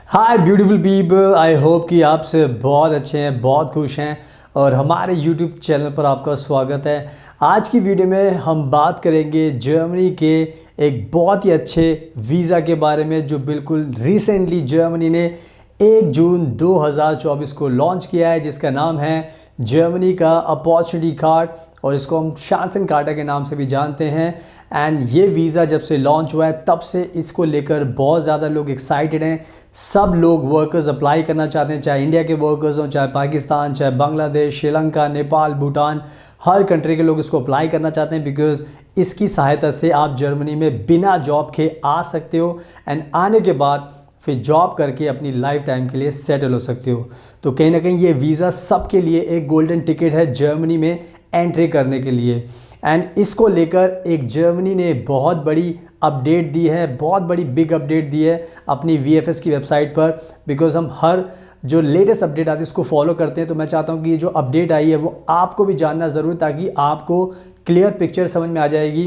Hi beautiful people, I hope कि आप से बहुत अच्छे हैं, बहुत खुश हैं और हमारे यूट्यूब चैनल पर आपका स्वागत है। आज की वीडियो में हम बात करेंगे जर्मनी के एक बहुत ही अच्छे वीज़ा के बारे में जो बिल्कुल रिसेंटली जर्मनी ने 1 जून 2024 को लॉन्च किया है, जिसका नाम है जर्मनी का अपॉर्चुनिटी कार्ड और इसको हम शांसन कार्ड के नाम से भी जानते हैं। एंड ये वीज़ा जब से लॉन्च हुआ है तब से इसको लेकर बहुत ज़्यादा लोग एक्साइटेड हैं। सब लोग वर्कर्स अप्लाई करना चाहते हैं, चाहे इंडिया के वर्कर्स हों, चाहे पाकिस्तान, चाहे बांग्लादेश, श्रीलंका, नेपाल, भूटान, हर कंट्री के लोग इसको अप्लाई करना चाहते हैं बिकॉज़ इसकी सहायता से आप जर्मनी में बिना जॉब के आ सकते हो एंड आने के बाद फिर जॉब करके अपनी लाइफ टाइम के लिए सेटल हो सकते हो। तो कहीं ना कहीं ये वीज़ा सबके लिए एक गोल्डन टिकट है जर्मनी में एंट्री करने के लिए। एंड इसको लेकर एक जर्मनी ने बहुत बड़ी अपडेट दी है, बहुत बड़ी बिग अपडेट दी है अपनी VFS की वेबसाइट पर, बिकॉज़ हम हर जो लेटेस्ट अपडेट आती है उसको फॉलो करते हैं। तो मैं चाहता हूँ कि ये जो अपडेट आई है वो आपको भी जानना ज़रूर, ताकि आपको क्लियर पिक्चर समझ में आ जाएगी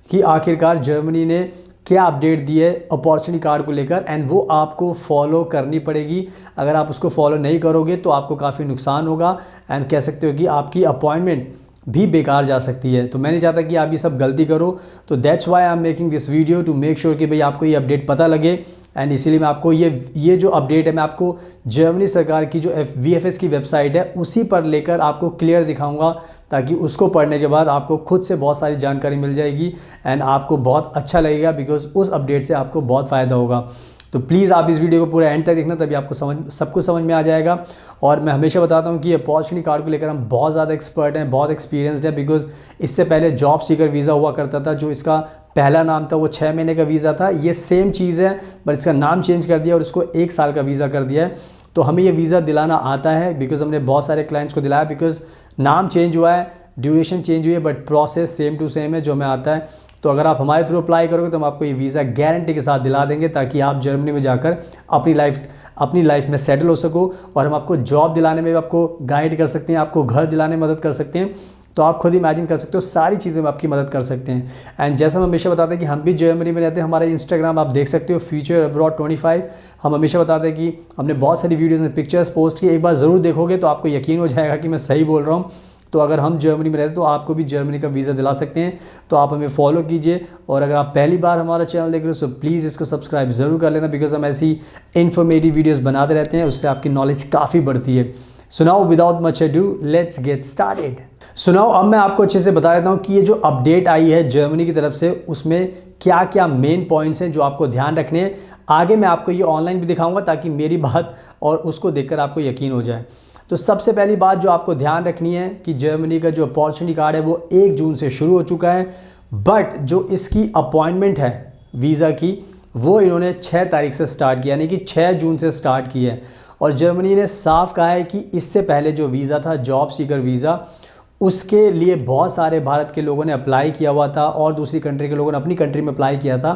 कि आखिरकार जर्मनी ने क्या अपडेट दी है अपॉर्चुनिटी कार्ड को लेकर, एंड वो आपको फॉलो करनी पड़ेगी। अगर आप उसको फॉलो नहीं करोगे तो आपको काफ़ी नुकसान होगा एंड कह सकते हो कि आपकी अपॉइंटमेंट भी बेकार जा सकती है। तो मैं नहीं चाहता कि आप ये सब गलती करो, तो that's why I am making this video to make sure कि भाई आपको ये अपडेट पता लगे। एंड इसीलिए मैं आपको ये जो अपडेट है मैं आपको जर्मनी सरकार की जो VFS की वेबसाइट है उसी पर लेकर आपको क्लियर दिखाऊंगा, ताकि उसको पढ़ने के बाद आपको खुद से बहुत सारी जानकारी मिल जाएगी एंड आपको बहुत अच्छा लगेगा बिकॉज़ उस अपडेट से आपको बहुत फ़ायदा होगा। तो प्लीज़ आप इस वीडियो को पूरा एंड तक देखना, तभी आपको सब कुछ समझ में आ जाएगा। और मैं हमेशा बताता हूँ कि अपॉर्चुनिटी कार्ड को लेकर हम बहुत ज़्यादा एक्सपर्ट हैं, बहुत एक्सपीरियंसड है, बिकॉज़ इससे पहले जॉब सीकर वीज़ा हुआ करता था, जो इसका पहला नाम था वो 6 महीने का वीज़ा था। ये सेम चीज़ है बट इसका नाम चेंज कर दिया और इसको 1 साल का वीज़ा कर दिया है। तो हमें ये वीज़ा दिलाना आता है बिकॉज़ हमने बहुत सारे क्लाइंट्स को दिलाया, बिकॉज़ नाम चेंज हुआ है, ड्यूरेशन चेंज हुई है, but process same to same है जो हमें आता है। तो अगर आप हमारे थ्रू अप्लाई करोगे तो हम आपको ये वीज़ा गारंटी के साथ दिला देंगे, ताकि आप जर्मनी में जाकर अपनी लाइफ में सेटल हो सको। और हम आपको जॉब दिलाने में भी आपको गाइड कर सकते हैं, आपको घर दिलाने में मदद कर सकते हैं। तो आप खुद इमेजिन कर सकते हो, सारी चीज़ें में आपकी मदद कर सकते हैं। एंड जैसा हम हमेशा बताते हैं कि हम भी जर्मनी में रहते हैं, हमारा इंस्टाग्राम आप देख सकते हो फ्यूचर अब्रॉड 25। हम हमेशा बताते हैं कि हमने बहुत सारी वीडियोज़ में पिक्चर्स पोस्ट की, एक बार ज़रूर देखोगे तो आपको यकीन हो जाएगा कि मैं सही बोल रहा हूँ। तो अगर हम जर्मनी में रहते तो आपको भी जर्मनी का वीज़ा दिला सकते हैं। तो आप हमें फॉलो कीजिए, और अगर आप पहली बार हमारा चैनल देख रहे हो तो प्लीज़ इसको सब्सक्राइब ज़रूर कर लेना, बिकॉज़ हम ऐसी इन्फॉर्मेटिव वीडियोज़ बनाते रहते हैं, उससे आपकी नॉलेज काफ़ी बढ़ती है। So now without much ado let's get started. So now अब मैं आपको अच्छे से बता देता हूँ कि ये जो अपडेट आई है जर्मनी की तरफ से उसमें क्या क्या मेन पॉइंट्स हैं जो आपको ध्यान रखने हैं। आगे मैं आपको ये ऑनलाइन भी दिखाऊंगा ताकि मेरी बात और उसको देखकर आपको यकीन हो जाए। तो सबसे पहली बात जो आपको ध्यान रखनी है कि जर्मनी का जो अपॉर्चुनिटी कार्ड है वो 1 जून से शुरू हो चुका है, बट जो इसकी अपॉइंटमेंट है वीज़ा की वो इन्होंने 6 तारीख से स्टार्ट किया, यानी कि 6 जून से स्टार्ट की है। और जर्मनी ने साफ कहा है कि इससे पहले जो वीज़ा था जॉब सीकर वीज़ा, उसके लिए बहुत सारे भारत के लोगों ने अप्लाई किया हुआ था और दूसरी कंट्री के लोगों ने अपनी कंट्री में अप्लाई किया था।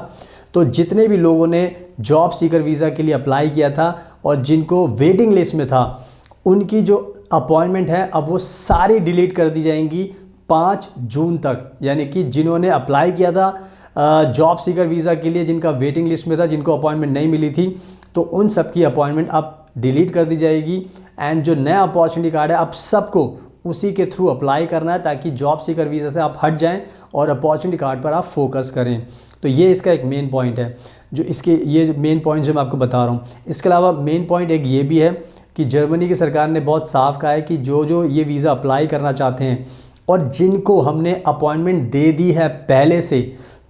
तो जितने भी लोगों ने जॉब सीकर वीज़ा के लिए अप्लाई किया था और जिनको वेटिंग लिस्ट में था, उनकी जो अपॉइंटमेंट है अब वो सारी डिलीट कर दी जाएंगी 5 जून तक। यानी कि जिन्होंने अप्लाई किया था जॉब सीकर वीज़ा के लिए, जिनका वेटिंग लिस्ट में था, जिनको अपॉइंटमेंट नहीं मिली थी, तो उन सब की अपॉइंटमेंट अब डिलीट कर दी जाएगी। एंड जो नया अपॉर्चुनिटी कार्ड है अब सबको उसी के थ्रू अप्लाई करना है, ताकि जॉब सीकर वीज़ा से आप हट जाएं और अपॉर्चुनिटी कार्ड पर आप फोकस करें। तो ये इसका एक मेन पॉइंट है, जो इसके ये मेन पॉइंट जो मैं आपको बता रहा हूँ। इसके अलावा मेन पॉइंट एक ये भी है कि जर्मनी की सरकार ने बहुत साफ कहा है कि जो ये वीज़ा अप्लाई करना चाहते हैं और जिनको हमने अपॉइंटमेंट दे दी है पहले से,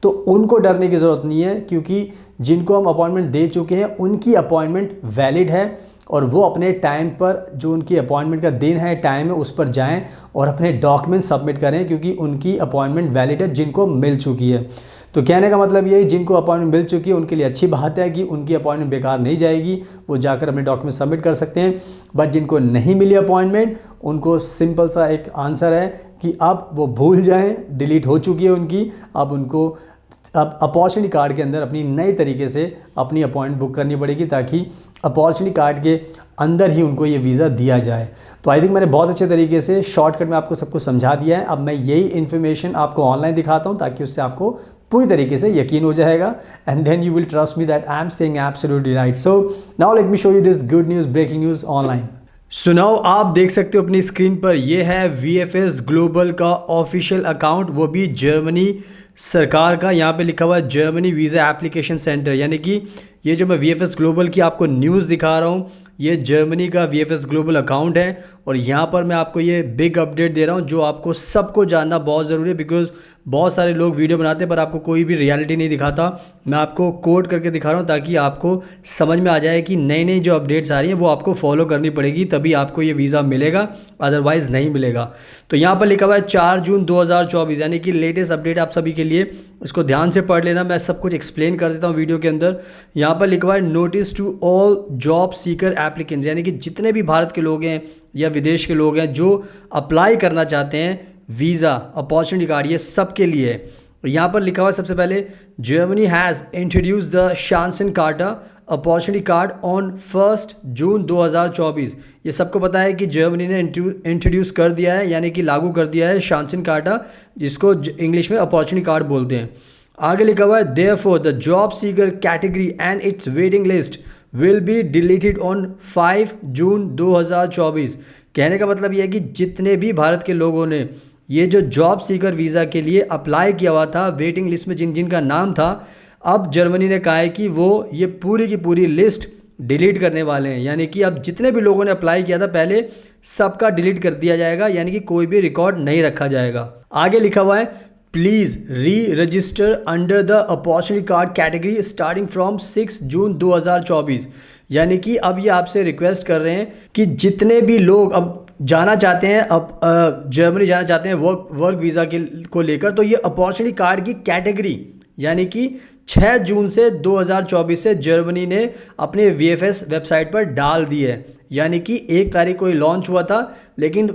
तो उनको डरने की ज़रूरत नहीं है, क्योंकि जिनको हम अपॉइंटमेंट दे चुके हैं उनकी अपॉइंटमेंट वैलिड है और वो अपने टाइम पर, जो उनकी अपॉइंटमेंट का दिन है, टाइम है, उस पर जाएं और अपने डॉक्यूमेंट सबमिट करें, क्योंकि उनकी अपॉइंटमेंट वैलिड है जिनको मिल चुकी है। तो कहने का मतलब ये, जिनको अपॉइंटमेंट मिल चुकी है उनके लिए अच्छी बात है कि उनकी अपॉइंटमेंट बेकार नहीं जाएगी, वो जाकर अपने डॉक्यूमेंट सबमिट कर सकते हैं। बट जिनको नहीं मिली अपॉइंटमेंट, उनको सिंपल सा एक आंसर है कि अब वो भूल जाएं, डिलीट हो चुकी है उनकी। अब अपॉर्चुनिटी कार्ड के अंदर अपनी नए तरीके से अपनी अपॉइंटमेंट बुक करनी पड़ेगी, ताकि अपॉर्चुनिटी कार्ड के अंदर ही उनको ये वीज़ा दिया जाए। तो आई थिंक मैंने बहुत अच्छे तरीके से शॉर्टकट में आपको सब कुछ समझा दिया है। अब मैं यही इन्फॉर्मेशन आपको ऑनलाइन दिखाता हूँ ताकि उससे आपको पूरी तरीके से यकीन हो जाएगा and then you will trust me that I am saying absolutely right. So now let me show you this good news, breaking news online. So now आप देख सकते हो अपनी स्क्रीन पर, ये है VFS ग्लोबल का ऑफिशियल अकाउंट, वो भी जर्मनी सरकार का। यहाँ पे लिखा हुआ है जर्मनी वीज़ा एप्लीकेशन सेंटर, यानी कि ये जो मैं VFS ग्लोबल की आपको न्यूज़ दिखा रहा हूँ ये जर्मनी का VFS ग्लोबल अकाउंट है। और यहाँ पर मैं आपको ये बिग अपडेट दे रहा हूँ जो आपको सबको जानना बहुत ज़रूरी है, बिकॉज बहुत सारे लोग वीडियो बनाते हैं पर आपको कोई भी रियलिटी नहीं दिखाता। मैं आपको कोट करके दिखा रहा हूँ ताकि आपको समझ में आ जाए कि नई नई जो अपडेट्स आ रही हैं वो आपको फॉलो करनी पड़ेगी, तभी आपको ये वीज़ा मिलेगा, अदरवाइज़ नहीं मिलेगा। तो यहाँ पर लिखा हुआ है 4 जून 2024, यानी कि लेटेस्ट अपडेट आप सभी के लिए, इसको ध्यान से पढ़ लेना, मैं सब कुछ एक्सप्लेन कर देता हूँ वीडियो के अंदर। यहाँ पर लिखा हुआ है notice to all job seeker applicants, यानी कि जितने भी भारत के लोग हैं या विदेश के लोग हैं जो अप्लाई करना चाहते हैं वीज़ा अपॉर्चुनिटी कार्ड, ये सब के लिए है। यहाँ पर लिखा हुआ है सबसे पहले Germany has introduced the Chancen Karte opportunity card on 1 June 2024। ये सबको पता है कि जर्मनी ने इंट्रोड्यूस कर दिया है, यानी कि लागू कर दिया है शांसन कार्टा, जिसको इंग्लिश में अपॉर्चुनिटी कार्ड बोलते हैं। आगे लिखा हुआ है therefore the job seeker category and it's waiting list will be deleted on 5 जून 2024। कहने का मतलब यह है कि जितने भी भारत के लोगों ने ये जो जॉब सीकर वीज़ा के लिए अप्लाई किया हुआ था, वेटिंग लिस्ट में जिनका नाम था, अब जर्मनी ने कहा है कि वो ये पूरी की पूरी लिस्ट डिलीट करने वाले हैं। यानी कि अब जितने भी लोगों ने अप्लाई किया था पहले सबका डिलीट कर दिया जाएगा, यानी कि कोई भी रिकॉर्ड नहीं रखा जाएगा। आगे लिखा हुआ है प्लीज़ री register under the opportunity card category starting from 6 जून 2024। यानी कि अब ये आपसे रिक्वेस्ट कर रहे हैं कि जितने भी लोग अब जाना चाहते हैं, अब जर्मनी जाना चाहते हैं वर्क वीज़ा को लेकर, तो ये अपॉर्चुनिटी कार्ड की कैटेगरी यानी कि 6 जून से 2024 से जर्मनी ने अपने VFS वेबसाइट पर डाल दी है। यानी कि 1 तारीख को ये लॉन्च हुआ था, लेकिन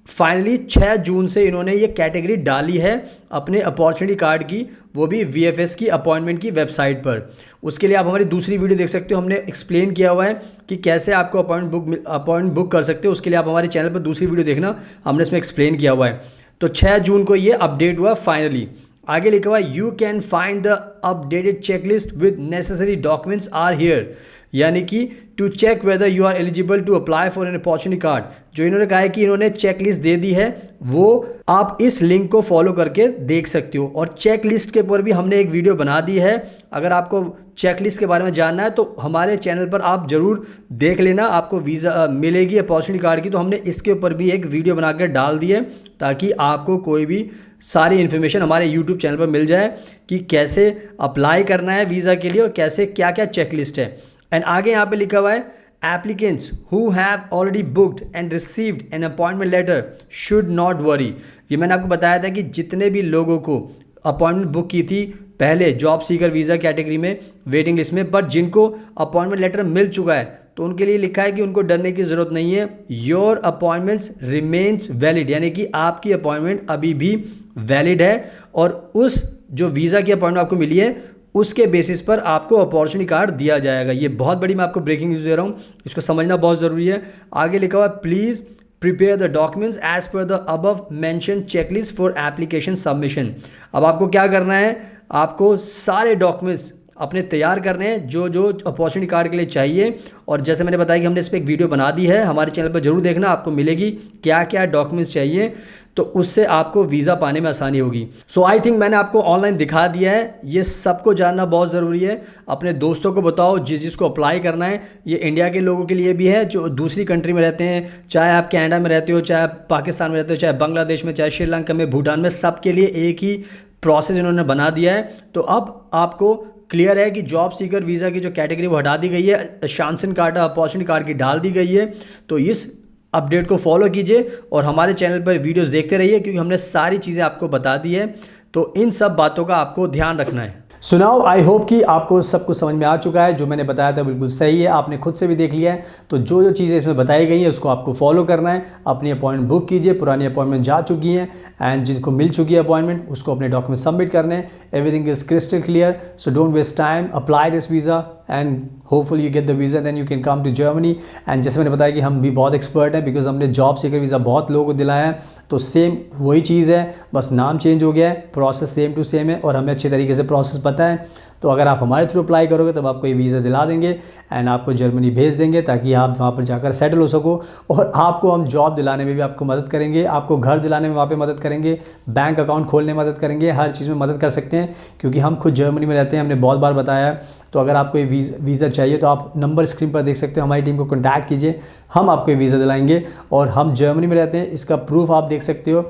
फाइनली 6 जून से इन्होंने ये कैटेगरी डाली है अपने अपॉर्चुनिटी कार्ड की, वो भी VFS की अपॉइंटमेंट की वेबसाइट पर। उसके लिए आप हमारी दूसरी वीडियो देख सकते हो, हमने एक्सप्लेन किया हुआ है कि कैसे आपको अपॉइंटमेंट बुक कर सकते हो। उसके लिए आप हमारे चैनल पर दूसरी वीडियो देखना, हमने इसमें एक्सप्लेन किया हुआ है। तो 6 जून को ये अपडेट हुआ फाइनली। आगे लिखा हुआ है you can find the updated checklist with necessary documents are here, यानी कि to check whether you are eligible to apply for an opportunity card. जो इन्होंने कहा है कि इन्होंने चेक लिस्ट दे दी है, वो आप इस लिंक को फॉलो करके देख सकते हो। और चेक लिस्ट के ऊपर भी हमने एक वीडियो बना दी है, अगर आपको चेक लिस्ट के बारे में जानना है तो हमारे चैनल पर आप ज़रूर देख लेना, आपको वीज़ा मिलेगी अपॉर्चुनिटी कार्ड की। तो हमने इसके ऊपर भी एक वीडियो बनाकर डाल दी है ताकि आपको कोई भी सारी इन्फॉर्मेशन हमारे यूट्यूब चैनल पर मिल जाए कि कैसे अप्लाई करना है वीज़ा के लिए और कैसे क्या क्या चेक लिस्ट है। एंड आगे यहाँ पे लिखा हुआ है applicants who have already booked and received an appointment letter should not worry। ये मैंने आपको बताया था कि जितने भी लोगों को अपॉइंटमेंट बुक की थी पहले जॉब सीकर वीज़ा कैटेगरी में वेटिंग लिस्ट में, पर जिनको अपॉइंटमेंट लेटर मिल चुका है तो उनके लिए लिखा है कि उनको डरने की ज़रूरत नहीं है। योर अपॉइंटमेंट्स रिमेन्स वैलिड, यानी कि आपकी अपॉइंटमेंट अभी भी वैलिड है और उस जो वीज़ा की अपॉइंटमेंट आपको मिली है उसके बेसिस पर आपको अपॉर्चुनिटी कार्ड दिया जाएगा। ये बहुत बड़ी मैं आपको ब्रेकिंग न्यूज़ दे रहा हूँ, इसको समझना बहुत ज़रूरी है। आगे लिखा हुआ है please prepare the documents as per the above mention checklist for application submission. अब आपको क्या करना है, आपको सारे डॉक्यूमेंट्स अपने तैयार करने हैं जो जो अपॉर्चुनिटी कार्ड के लिए चाहिए। और जैसे मैंने बताया कि हमने इस पर एक वीडियो बना दी है, हमारे चैनल पर जरूर देखना, आपको मिलेगी क्या क्या डॉक्यूमेंट्स चाहिए, तो उससे आपको वीज़ा पाने में आसानी होगी। सो आई थिंक मैंने आपको ऑनलाइन दिखा दिया है, ये सबको जानना बहुत ज़रूरी है। अपने दोस्तों को बताओ जिसको अप्लाई करना है। ये इंडिया के लोगों के लिए भी है जो दूसरी कंट्री में रहते हैं, चाहे आप कनाडा में रहते हो, चाहे आप पाकिस्तान में रहते हो, चाहे बांग्लादेश में, चाहे श्रीलंका में, भूटान में, सबके लिए एक ही प्रोसेस इन्होंने बना दिया है। तो अब आपको क्लियर है कि जॉब सीकर वीज़ा की जो कैटेगरी वो हटा दी गई है, शांसन कार्ड अपॉर्चुनिटी कार्ड की डाल दी गई है। तो इस अपडेट को फॉलो कीजिए और हमारे चैनल पर वीडियोस देखते रहिए क्योंकि हमने सारी चीज़ें आपको बता दी है। तो इन सब बातों का आपको ध्यान रखना है। सो नाउ आई होप कि आपको सब कुछ समझ में आ चुका है। जो मैंने बताया था बिल्कुल सही है, आपने खुद से भी देख लिया है। तो जो जो चीज़ें इसमें बताई गई हैं उसको आपको फॉलो करना है। अपनी अपॉइंटमेंट बुक कीजिए, पुरानी अपॉइंटमेंट जा चुकी हैं एंड जिनको मिल चुकी है अपॉइंटमेंट उसको अपने डॉक्यूमेंट सबमिट करने हैं। Everything is crystal clear, so don't waste time, apply this visa. And hopefully you get the visa, then you can come to Germany. And जैसे मैंने बताया कि हम भी बहुत एक्सपर्ट हैं, बिकॉज हमने जॉब सीकर वीज़ा बहुत लोगों को दिलाया है। तो सेम वही चीज़ है, बस नाम चेंज हो गया है, प्रोसेस सेम टू सेम है और हमें अच्छे तरीके से प्रोसेस पता है। तो अगर आप हमारे थ्रू अप्लाई करोगे तब आपको ये वीज़ा दिला देंगे एंड आपको जर्मनी भेज देंगे ताकि आप वहाँ पर जाकर सेटल हो सको। और आपको हम जॉब दिलाने में भी आपको मदद करेंगे, आपको घर दिलाने में वहाँ पे मदद करेंगे, बैंक अकाउंट खोलने में मदद करेंगे, हर चीज़ में मदद कर सकते हैं क्योंकि हम खुद जर्मनी में रहते हैं, हमने बहुत बार बताया है। तो अगर आपको ये वीज़ा चाहिए तो आप नंबर स्क्रीन पर देख सकते हो, हमारी टीम को कॉन्टैक्ट कीजिए, हम आपको ये वीज़ा दिलाएंगे। और हम जर्मनी में रहते हैं, इसका प्रूफ आप देख सकते हो।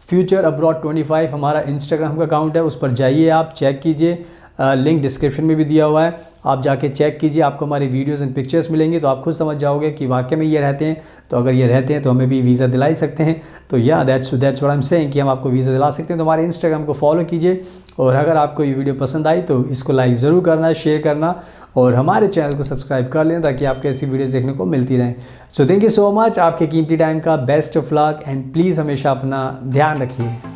फ्यूचर अब्रॉड 25 हमारा इंस्टाग्राम का अकाउंट है, उस पर जाइए, आप चेक कीजिए, लिंक डिस्क्रिप्शन में भी दिया हुआ है, आप जाके चेक कीजिए, आपको हमारी वीडियोस एंड पिक्चर्स मिलेंगी तो आप खुद समझ जाओगे कि वाकई में ये रहते हैं। तो अगर ये रहते हैं तो हमें भी वीज़ा दिला ही सकते हैं। तो या that's what I am saying कि हम आपको वीज़ा दिला सकते हैं। तो हमारे इंस्टाग्राम को फॉलो कीजिए और अगर आपको ये वीडियो पसंद आई तो इसको लाइक ज़रूर करना, शेयर करना और हमारे चैनल को सब्सक्राइब कर लें ताकि आपको ऐसी वीडियोज़ देखने को मिलती रहें। So thank you so much, आपके कीमती टाइम का best of luck and please हमेशा अपना ध्यान रखिए।